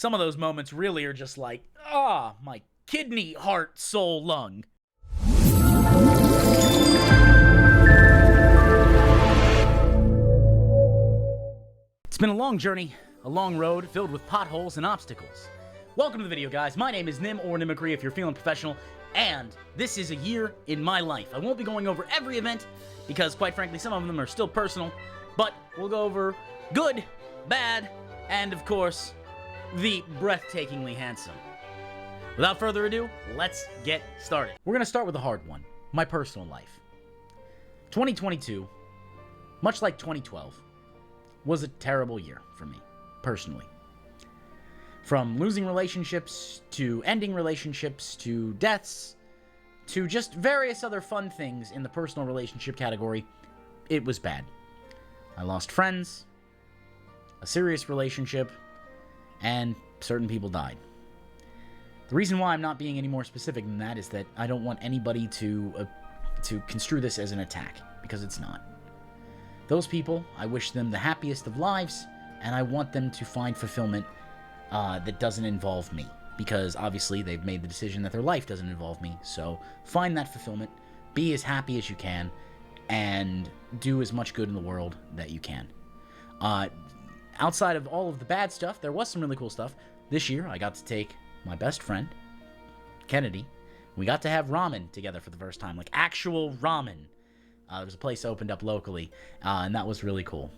Some of those moments really are just like, ah, my kidney, heart, soul, lung. It's been a long journey, a long road filled with potholes and obstacles. Welcome to the video, guys. My name is Nim, or Nimicry if you're feeling professional, and this is a year in my life. I won't be going over every event because, quite frankly, some of them are still personal, but we'll go over good, bad, and, of course, the breathtakingly handsome. Without further ado, let's get started. We're going to start with the hard one, my personal life. 2022, much like 2012, was a terrible year for me, personally. From losing relationships, to ending relationships, to deaths, to just various other fun things in the personal relationship category, it was bad. I lost friends, a serious relationship, and certain people died. The reason why I'm not being any more specific than that is that I don't want anybody to construe this as an attack, because it's not. Those people, I wish them the happiest of lives, and I want them to find fulfillment that doesn't involve me, because obviously they've made the decision that their life doesn't involve me. So find that fulfillment, be as happy as you can, and do as much good in the world that you can. Outside of all of the bad stuff, there was some really cool stuff. This year, I got to take my best friend, Kennedy. We got to have ramen together for the first time, like actual ramen. There's a place opened up locally, and that was really cool.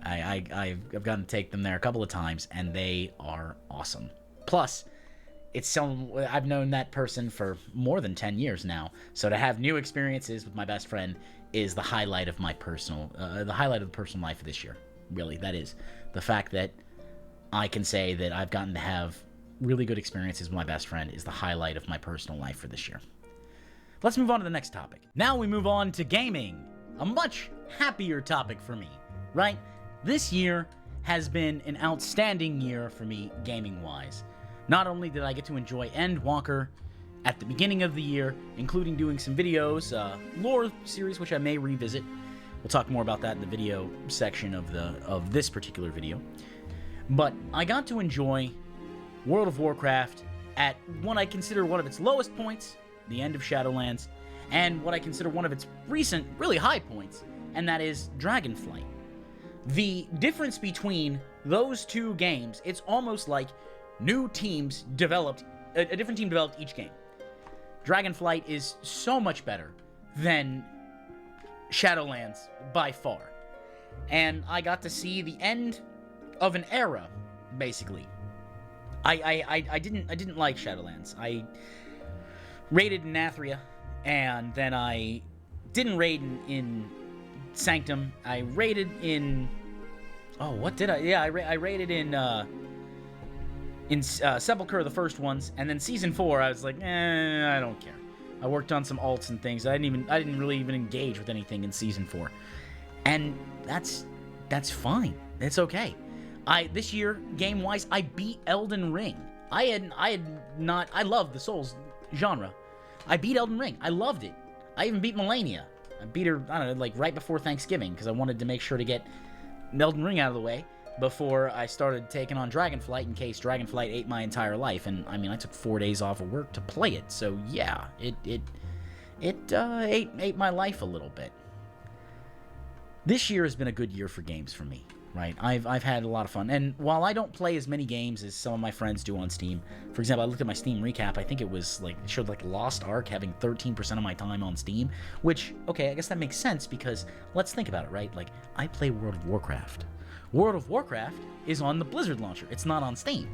I've gotten to take them there a couple of times, and they are awesome. Plus, I've known that person for more than 10 years now, so to have new experiences with my best friend is the highlight of my personal life of this year. Really, that is. The fact that I can say that I've gotten to have really good experiences with my best friend is the highlight of my personal life for this year. Let's move on to the next topic. Now we move on to gaming. A much happier topic for me, right? This year has been an outstanding year for me gaming-wise. Not only did I get to enjoy Endwalker at the beginning of the year, including doing some videos, lore series, which I may revisit. We'll talk more about that in the video section of this particular video. But I got to enjoy World of Warcraft at what I consider one of its lowest points, the end of Shadowlands, and what I consider one of its recent, really high points, and that is Dragonflight. The difference between those two games, it's almost like new teams developed, a different team developed each game. Dragonflight is so much better than Shadowlands by far. And I got to see the end of an era, basically. I didn't like Shadowlands. I raided in Nathria, and then I didn't raid in Sanctum. I raided in... Oh, what did I... Yeah, I raided in Sepulchre, the first ones, and then Season 4, I was like, I don't care. I worked on some alts and things. I didn't really even engage with anything in Season 4. And that's fine. It's okay. This year, game-wise, I beat Elden Ring. I love the Souls genre. I beat Elden Ring. I loved it. I even beat Melania. I beat her, I don't know, like right before Thanksgiving, because I wanted to make sure to get Elden Ring out of the way before I started taking on Dragonflight, in case Dragonflight ate my entire life. And I mean, I took 4 days off of work to play it, so yeah, it ate my life a little bit. This year has been a good year for games for me, right? I've had a lot of fun, and while I don't play as many games as some of my friends do on Steam, for example, I looked at my Steam recap, I think it was like, it showed like Lost Ark having 13% of my time on Steam, which, okay, I guess that makes sense, because let's think about it, right? Like, I play World of Warcraft. World of Warcraft is on the Blizzard launcher. It's not on Steam.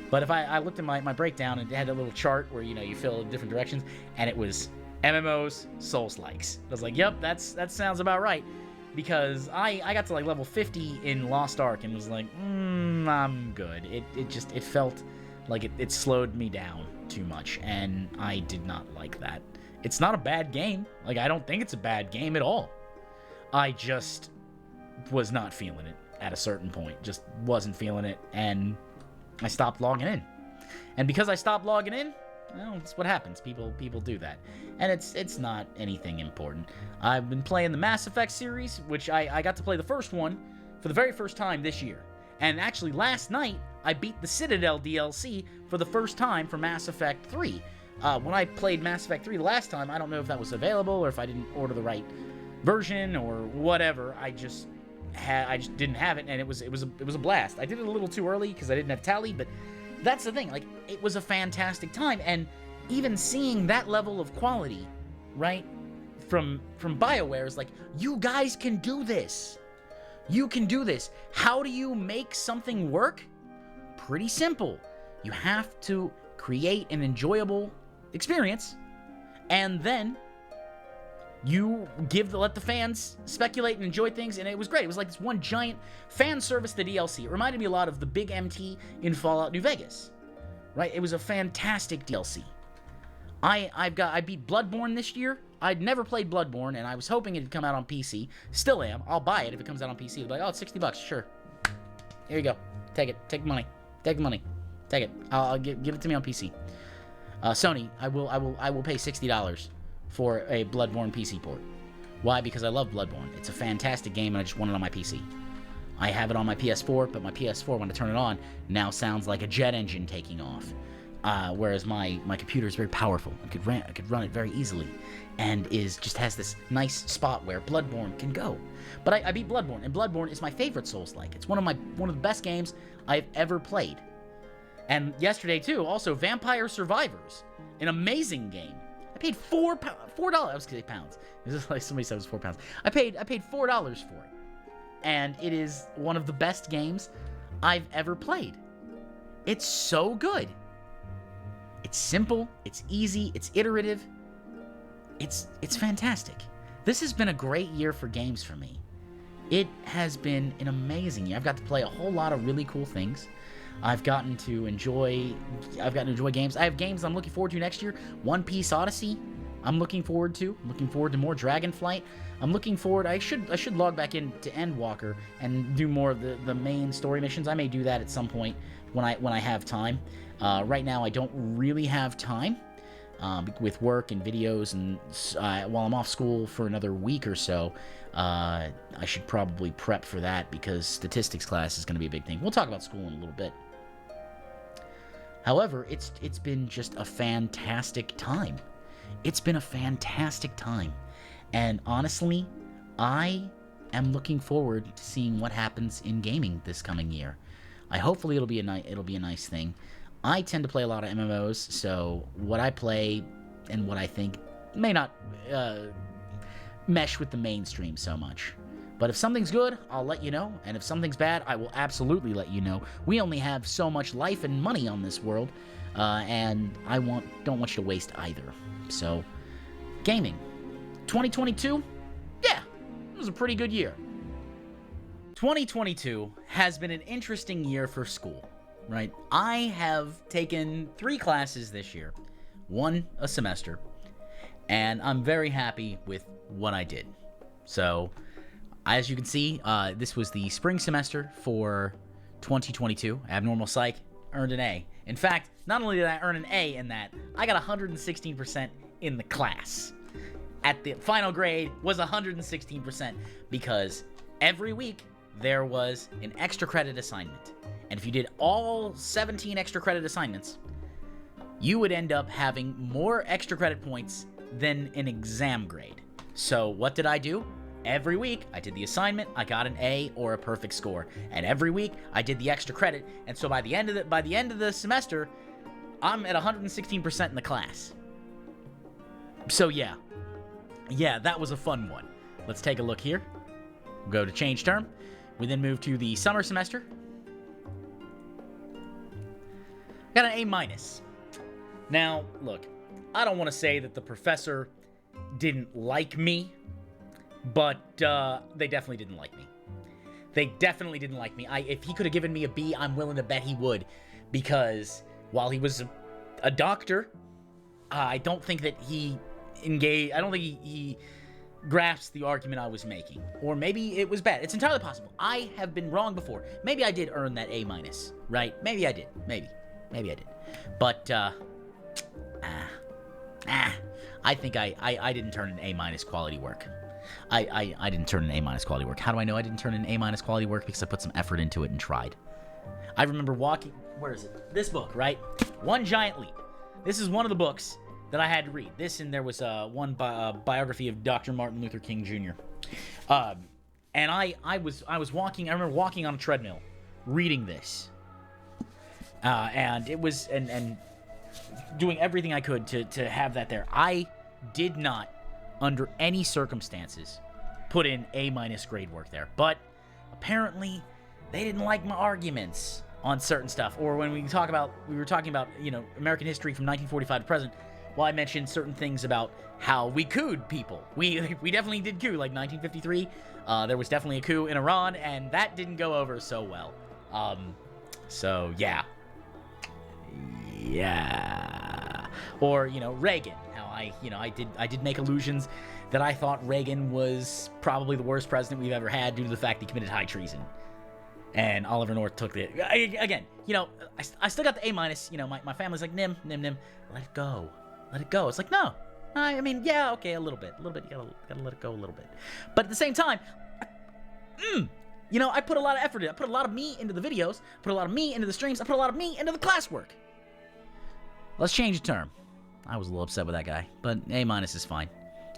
But if I looked at my breakdown, and it had a little chart where, you know, you fill in different directions, and it was MMOs, Souls-likes. I was like, yep, that sounds about right. Because I got to like level 50 in Lost Ark and was like, I'm good. It felt like it slowed me down too much, and I did not like that. It's not a bad game. Like, I don't think it's a bad game at all. I just was not feeling it at a certain point. Just wasn't feeling it, and I stopped logging in. And because I stopped logging in, well, that's what happens. People do that. And it's not anything important. I've been playing the Mass Effect series, which I got to play the first one for the very first time this year. And actually, last night, I beat the Citadel DLC for the first time for Mass Effect 3. When I played Mass Effect 3 the last time, I don't know if that was available or if I didn't order the right version or whatever. I just didn't have it, and it was a blast. I did it a little too early because I didn't have Tally, but that's the thing. Like, it was a fantastic time, and even seeing that level of quality, right, from BioWare is like, you guys can do this. You can do this. How do you make something work? Pretty simple. You have to create an enjoyable experience, and then you let the fans speculate and enjoy things, and it was great. It was like this one giant fan service to DLC. It reminded me a lot of the big MT in Fallout New Vegas, right? It was a fantastic DLC. I beat Bloodborne this year. I'd never played Bloodborne, and I was hoping it'd come out on PC. Still am. I'll buy it if it comes out on PC. It'll be like, oh, it's $60. Sure. Here you go. Take it. Take the money. Take the money. Take it. I'll give it to me on PC. Sony, I will pay $60 for a Bloodborne PC port. Why? Because I love Bloodborne. It's a fantastic game, and I just want it on my PC. I have it on my PS4, but my PS4, when I turn it on, now sounds like a jet engine taking off. Whereas my computer is very powerful. I could run it very easily, and just has this nice spot where Bloodborne can go. But I beat Bloodborne, and Bloodborne is my favorite Souls-like. It's one of the best games I've ever played. And yesterday too, also Vampire Survivors, an amazing game. I paid $4. I was gonna say pounds. This is like somebody said it was £4. I paid $4 for it, and it is one of the best games I've ever played. It's so good. It's simple, it's easy, it's iterative. It's fantastic. This has been a great year for games for me. It has been an amazing year. I've got to play a whole lot of really cool things. I've gotten to enjoy games. I have games I'm looking forward to next year. One Piece Odyssey, I'm looking forward to. I'm looking forward to more Dragonflight. I'm looking forward. I should log back into Endwalker and do more of the main story missions. I may do that at some point when I have time. Right now, I don't really have time with work and videos, and while I'm off school for another week or so, I should probably prep for that because statistics class is going to be a big thing. We'll talk about school in a little bit. However, it's been just a fantastic time. It's been a fantastic time, and honestly, I am looking forward to seeing what happens in gaming this coming year. Hopefully it'll be a nice thing. I tend to play a lot of MMOs, so what I play and what I think may not mesh with the mainstream so much. But if something's good, I'll let you know, and if something's bad, I will absolutely let you know. We only have so much life and money on this world, and I don't want you to waste either. So, gaming. 2022? Yeah, it was a pretty good year. 2022 has been an interesting year for school. Right, I have taken 3 classes this year, 1 a semester, and I'm very happy with what I did. So, as you can see, this was the spring semester for 2022. Abnormal Psych earned an A. In fact, not only did I earn an A in that, I got 116% in the class. At the final grade was 116% because every week there was an extra credit assignment. And if you did all 17 extra credit assignments, you would end up having more extra credit points than an exam grade. So what did I do? Every week, I did the assignment, I got an A or a perfect score. And every week, I did the extra credit. And so by the end of the semester, I'm at 116% in the class. So yeah, that was a fun one. Let's take a look here. We'll go to change term. We then move to the summer semester. Got an A-. Now, look, I don't want to say that the professor didn't like me, but they definitely didn't like me. They definitely didn't like me. If he could have given me a B, I'm willing to bet he would, because while he was a doctor, I don't think that he engaged. I don't think he grasped the argument I was making, or maybe it was bad. It's entirely possible. I have been wrong before. Maybe I did earn that A-, right? Maybe I did. Maybe I did. But I think I didn't turn an A- quality work. I didn't turn an A- quality work. How do I know I didn't turn an A- quality work? Because I put some effort into it and tried. I remember walking, where is it? This book, right? One Giant Leap. This is one of the books that I had to read. This, and there was one biography of Dr. Martin Luther King Jr. And I was walking, I remember walking on a treadmill, reading this. And it was, and doing everything I could to have that there. I did not, under any circumstances, put in A- grade work there. But apparently, they didn't like my arguments on certain stuff. Or when we were talking about, you know, American history from 1945 to present, well, I mentioned certain things about how we cooed people. We definitely did coup, like 1953. There was definitely a coup in Iran, and that didn't go over so well. So, yeah. Yeah. Or, you know, Reagan. How I did make allusions that I thought Reagan was probably the worst president we've ever had due to the fact he committed high treason. And Oliver North took it. Again, you know, I still got the A-. You know, my family's like, Nim, let it go. Let it go. It's like, no. I mean, yeah, okay, a little bit. You gotta let it go a little bit. But at the same time, you know, I put a lot of effort in. I put a lot of me into the videos, put a lot of me into the streams, I put a lot of me into the classwork. Let's change the term. I was a little upset with that guy, but A- is fine.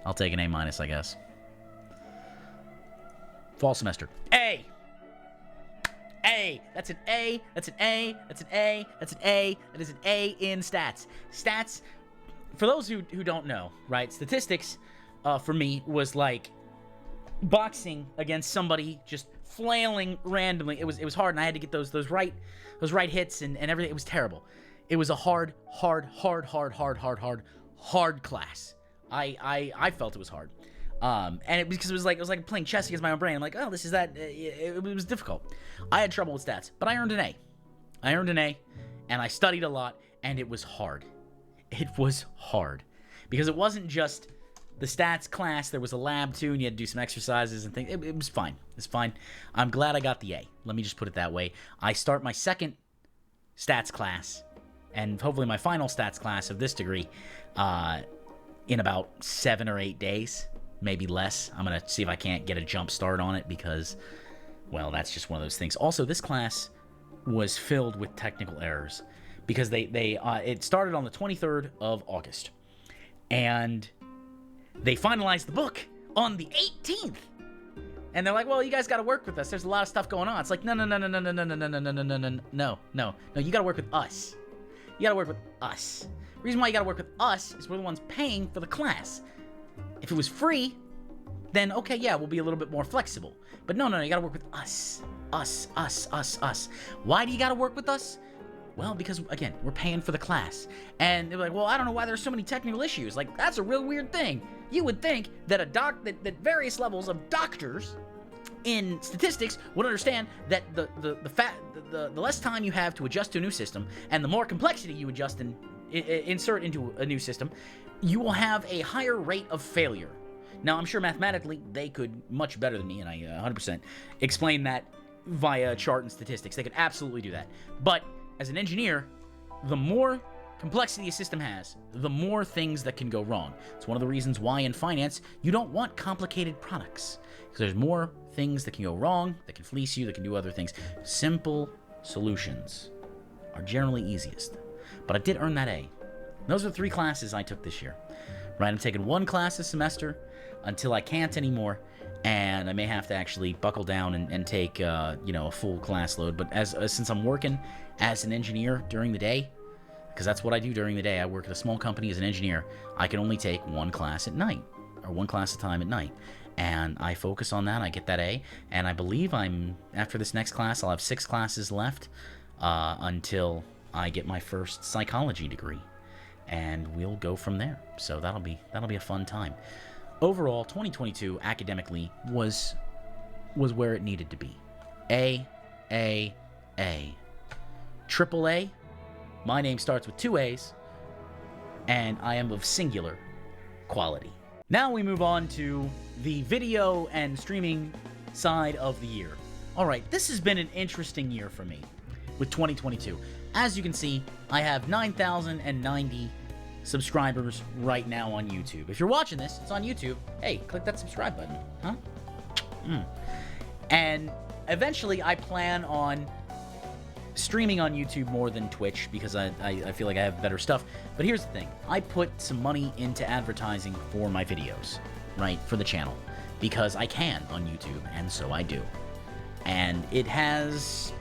I'll take an A-, I guess. Fall semester. A! A! That's an A, that's an A, that's an A, that's an A, that is an A in stats. Stats, for those who don't know, right, statistics, for me, was like boxing against somebody just flailing randomly. It was hard, and I had to get those right hits and everything. It was terrible. It was a hard class. I felt it was hard. And because it was like playing chess against my own brain. I'm like, oh, this is that. It was difficult. I had trouble with stats, but I earned an A. And I studied a lot, and it was hard. It was hard because it wasn't just the stats class. There was a lab too, and you had to do some exercises and things. It was fine. It's fine. I'm glad I got the A. Let me just put it that way. I start my second stats class, and hopefully my final stats class of this degree, in about 7 or 8 days, maybe less. I'm gonna see if I can't get a jump start on it because, well, that's just one of those things. Also, this class was filled with technical errors because it started on the 23rd of August, and they finalized the book on the 18th. And they're like, well, you guys got to work with us. There's a lot of stuff going on. It's like, no. You got to work with us. You got to work with us. The reason why you got to work with us is we're the ones paying for the class. If it was free, then okay, yeah, we'll be a little bit more flexible. But no, you got to work with us. Us. Why do you got to work with us? Well, because, again, we're paying for the class. And they're like, well, I don't know why there's so many technical issues. Like, that's a real weird thing. You would think that that various levels of doctors in statistics would understand that the less time you have to adjust to a new system and the more complexity you adjust and insert into a new system, you will have a higher rate of failure. Now, I'm sure mathematically they could much better than me, and I 100% explain that via chart and statistics. They could absolutely do that. But as an engineer, the more complexity a system has, the more things that can go wrong. It's one of the reasons why in finance, you don't want complicated products. Because there's more things that can go wrong, that can fleece you, that can do other things. Simple solutions are generally easiest. But I did earn that A. Those are 3 classes I took this year. Right, I'm taking 1 class a semester until I can't anymore. And I may have to actually buckle down and take, a full class load. But since I'm working as an engineer during the day, because that's what I do during the day, I work at a small company as an engineer, I can only take 1 class at night, or 1 class at a time at night. And I focus on that, I get that A, and I believe after this next class, I'll have 6 classes left until I get my first psychology degree. And we'll go from there. So that'll be a fun time. Overall, 2022 academically was where it needed to be. A. Triple A. My name starts with 2 A's, and I am of singular quality. Now we move on to the video and streaming side of the year. All right, this has been an interesting year for me with 2022. As you can see, I have 9,090 subscribers right now on YouTube. If you're watching this, it's on YouTube. Hey, click that subscribe button, huh? And eventually I plan on streaming on YouTube more than Twitch because I feel like I have better stuff. But here's the thing. I put some money into advertising for my videos, right, for the channel, because I can on YouTube, and so I do. And it has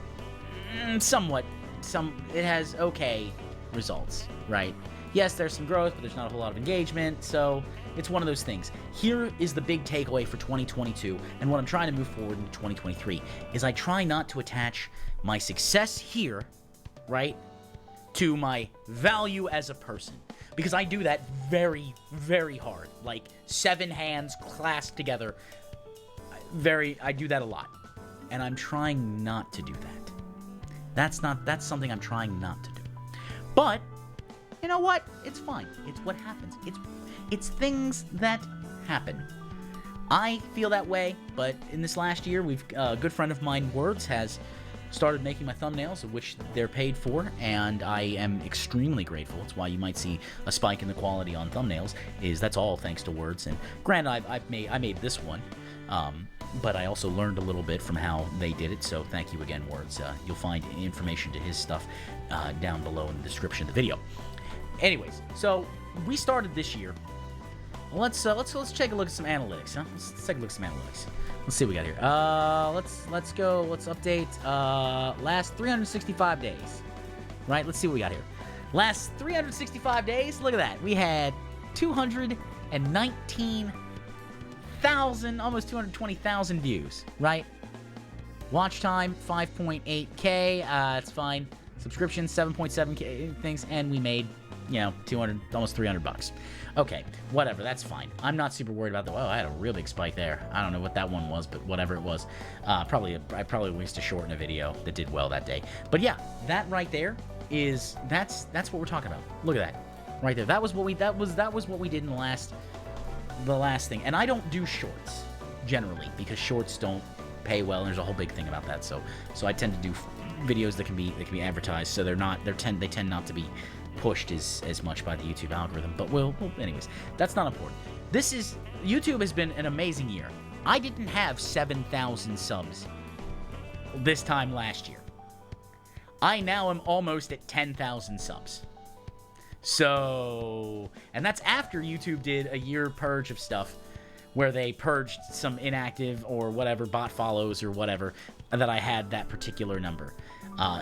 it has okay results, right? Yes, there's some growth, but there's not a whole lot of engagement, so it's one of those things. Here is the big takeaway for 2022, and what I'm trying to move forward into 2023, is I try not to attach my success here, right, to my value as a person. Because I do that very, very hard. Like, 7 hands clasped together. I do that a lot. And I'm trying not to do that. That's something I'm trying not to do. But you know what? It's fine. It's what happens. It's things that happen. I feel that way, but in this last year, a good friend of mine, Words, has started making my thumbnails, of which they're paid for, and I am extremely grateful. It's why you might see a spike in the quality on thumbnails. That's all thanks to Words. And granted, I made this one, but I also learned a little bit from how they did it. So thank you again, Words. You'll find information to his stuff down below in the description of the video. Anyways, so we started this year. Let's take a look at some analytics, huh? Let's take a look at some analytics. Let's see what we got here. Let's go. Let's update last 365 days. Right? Let's see what we got here. Last 365 days. Look at that. We had 219,000, almost 220,000 views. Right? Watch time 5.8K. It's fine. Subscriptions 7.7K things, and we made, you know, 200, almost 300 bucks. Okay, whatever, that's fine. I'm not super worried about I had a real big spike there. I don't know what that one was, but whatever it was. I probably wasted a short in a video that did well that day. But yeah, that right there is, that's what we're talking about. Look at that. Right there. That was what we did in the last thing. And I don't do shorts generally because shorts don't pay well, and there's a whole big thing about that. So I tend to do videos that can be advertised, so they tend not to be pushed as much by the YouTube algorithm. But well, anyways, that's not important. YouTube has been an amazing year. I didn't have 7,000 subs this time last year. I now am almost at 10,000 subs. So, and that's after YouTube did a year purge of stuff where they purged some inactive or whatever bot follows or whatever that I had that particular number.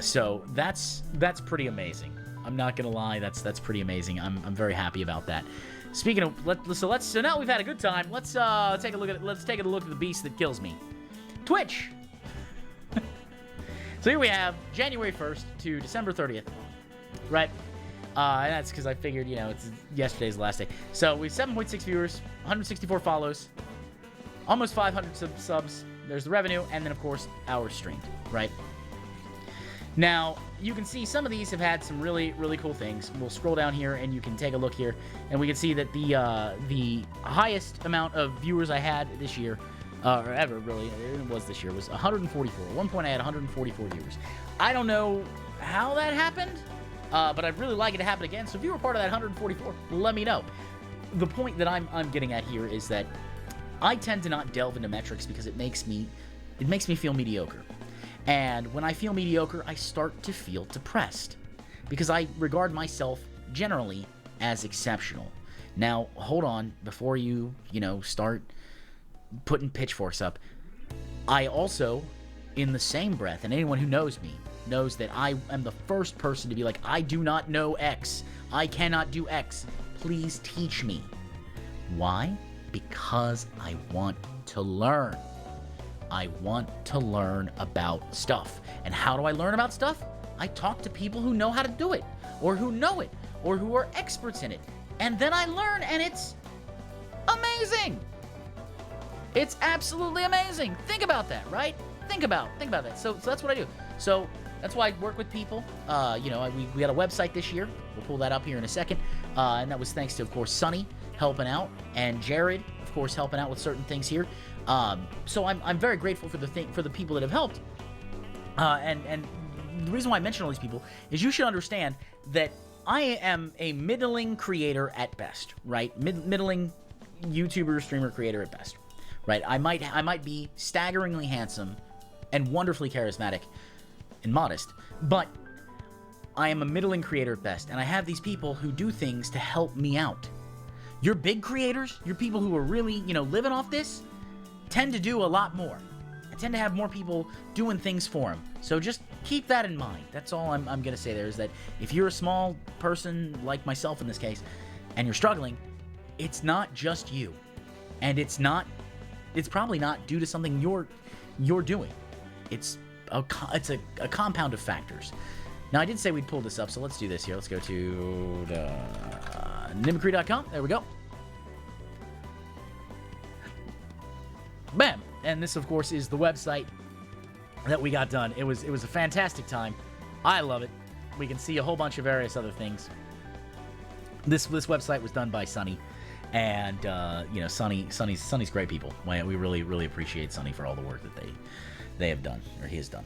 So that's pretty amazing. I'm not gonna lie, that's pretty amazing. I'm very happy about that. Speaking of, so now we've had a good time. Let's take a look at the beast that kills me, Twitch. So here we have January 1st to December 30th, right? And that's because I figured, you know, it's yesterday's the last day. So we have 7.6 viewers, 164 follows, almost 500 subs. There's the revenue, and then of course hours streamed, right? Now, you can see some of these have had some really, really cool things. We'll scroll down here, and you can take a look here, and we can see that the highest amount of viewers I had this year, or ever, really, it was this year, was 144. At one point, I had 144 viewers. I don't know how that happened, but I'd really like it to happen again. So if you were part of that 144, let me know. The point that I'm getting at here is that I tend to not delve into metrics because it makes me feel mediocre. And when I feel mediocre, I start to feel depressed because I regard myself generally as exceptional. Now, hold on, before you start putting pitchforks up, I also, in the same breath, and anyone who knows me knows that I am the first person to be like, I do not know X. I cannot do X. Please teach me. Why? Because I want to learn. I want to learn about stuff. And how do I learn about stuff? I talk to people who know how to do it, or who know it, or who are experts in it. And then I learn, and it's amazing. It's absolutely amazing. Think about that, right? Think about that. So that's what I do. So that's why I work with people. We had a website this year. We'll pull that up here in a second. And that was thanks to, of course, Sunny helping out, and Jared, of course, helping out with certain things here. So I'm very grateful for the people that have helped. And the reason why I mention all these people is you should understand that I am a middling creator at best, right? Middling YouTuber, streamer, creator at best, right? I might be staggeringly handsome and wonderfully charismatic, and modest, but I am a middling creator at best, and I have these people who do things to help me out. Your big creators, your people who are really, living off this, tend to do a lot more. I tend to have more people doing things for them. So just keep that in mind. That's all I'm going to say there, is that if you're a small person like myself in this case, and you're struggling, it's not just you. And it's probably not due to something you're doing. It's a compound of factors. Now, I did say we'd pull this up, so let's do this here. Let's go to nimicry.com. There we go. Bam! And this, of course, is the website that we got done. It was a fantastic time. I love it. We can see a whole bunch of various other things. This website was done by Sunny, and Sunny's great people. We really appreciate Sunny for all the work that they have done, or he has done.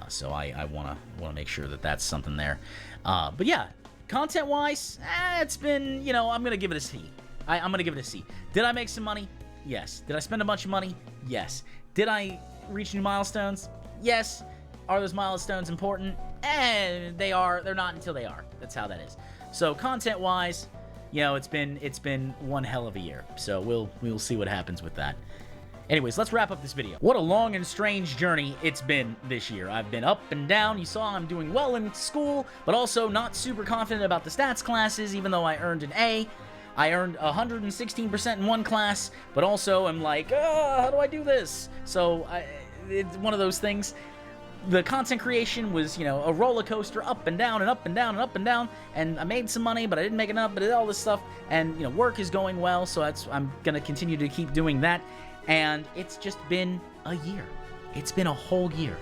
So I want to make sure that that's something there. But yeah, content-wise, it's been, I'm going to give it a C. I'm going to give it a C. Did I make some money? Yes. Did I spend a bunch of money? Yes. Did I reach new milestones? Yes. Are those milestones important? They are. They're not until they are. That's how that is. So content-wise, it's been one hell of a year. So we'll see what happens with that. Anyways, let's wrap up this video. What a long and strange journey it's been this year. I've been up and down. You saw I'm doing well in school, but also not super confident about the stats classes, even though I earned an A. I earned 116% in one class, but also I'm like, how do I do this? So it's one of those things. The content creation was, a roller coaster, up and down and up and down and up and down, and I made some money, but I didn't make enough, but all this stuff, and, work is going well, so I'm going to continue to keep doing that. And it's just been a year. It's been a whole year.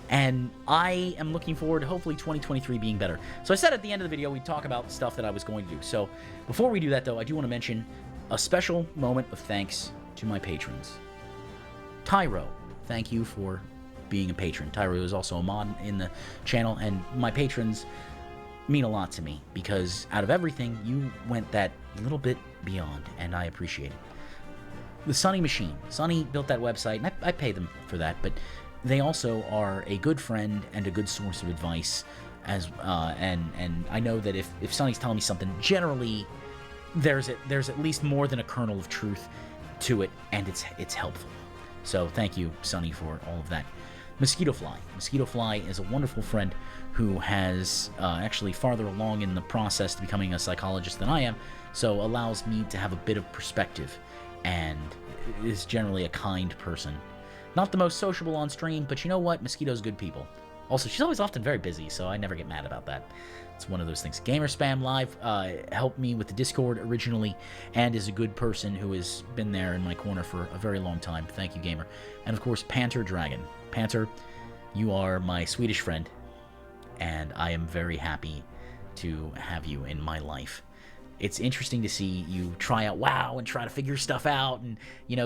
And I am looking forward to hopefully 2023 being better. So I said at the end of the video we'd talk about stuff that I was going to do. So before we do that, though, I do want to mention a special moment of thanks to my patrons. Tyro, thank you for being a patron. Tyro is also a mod in the channel, and my patrons mean a lot to me because out of everything, you went that little bit beyond, and I appreciate it. The Sunny Machine. Sunny built that website, and I pay them for that, but they also are a good friend and a good source of advice. And I know that if Sunny's telling me something, generally there's at least more than a kernel of truth to it, and it's helpful. So thank you, Sunny, for all of that. Mosquito Fly. Mosquito Fly is a wonderful friend who has actually farther along in the process to becoming a psychologist than I am, so allows me to have a bit of perspective, and is generally a kind person. Not the most sociable on stream, but you know what? Mosquito's good people. Also, she's always often very busy, so I never get mad about that. It's one of those things. Gamer Spam Live helped me with the Discord originally, and is a good person who has been there in my corner for a very long time. Thank you, Gamer. And of course, Panter Dragon. Panter, you are my Swedish friend, and I am very happy to have you in my life. It's interesting to see you try out WoW and try to figure stuff out, and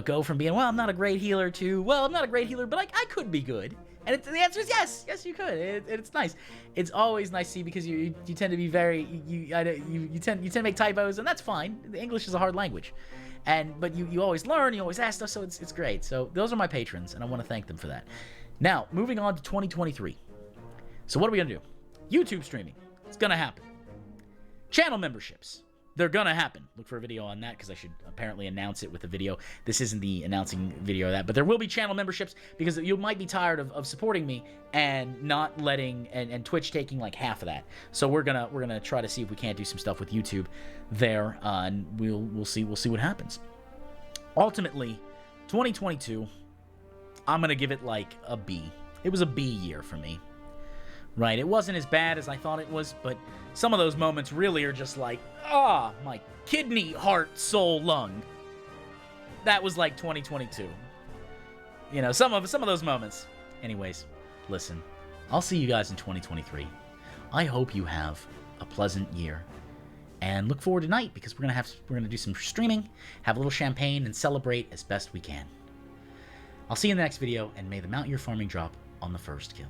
go from being, well, I'm not a great healer to, well, I'm not a great healer, but I could be good. And the answer is yes, you could. It's nice. It's always nice to see, because you tend to be very you tend to make typos, and that's fine. The English is a hard language, but you always learn, you always ask stuff, so it's great. So those are my patrons, and I want to thank them for that. Now, moving on to 2023. So what are we gonna do? YouTube streaming. It's gonna happen. Channel memberships. They're gonna happen. Look for a video on that, because I should apparently announce it with a video. This isn't the announcing video of that, but there will be channel memberships, because you might be tired of supporting me and not letting and Twitch taking like half of that. So we're gonna try to see if we can't do some stuff with YouTube there, and we'll see what happens. Ultimately, 2022, I'm gonna give it like a B. It was a B year for me. Right, it wasn't as bad as I thought it was, but some of those moments really are just like, my kidney, heart, soul, lung. That was like 2022. Some of those moments. Anyways, listen, I'll see you guys in 2023. I hope you have a pleasant year, and look forward to tonight, because we're gonna do some streaming, have a little champagne, and celebrate as best we can. I'll see you in the next video, and may the mount you're farming drop on the first kill.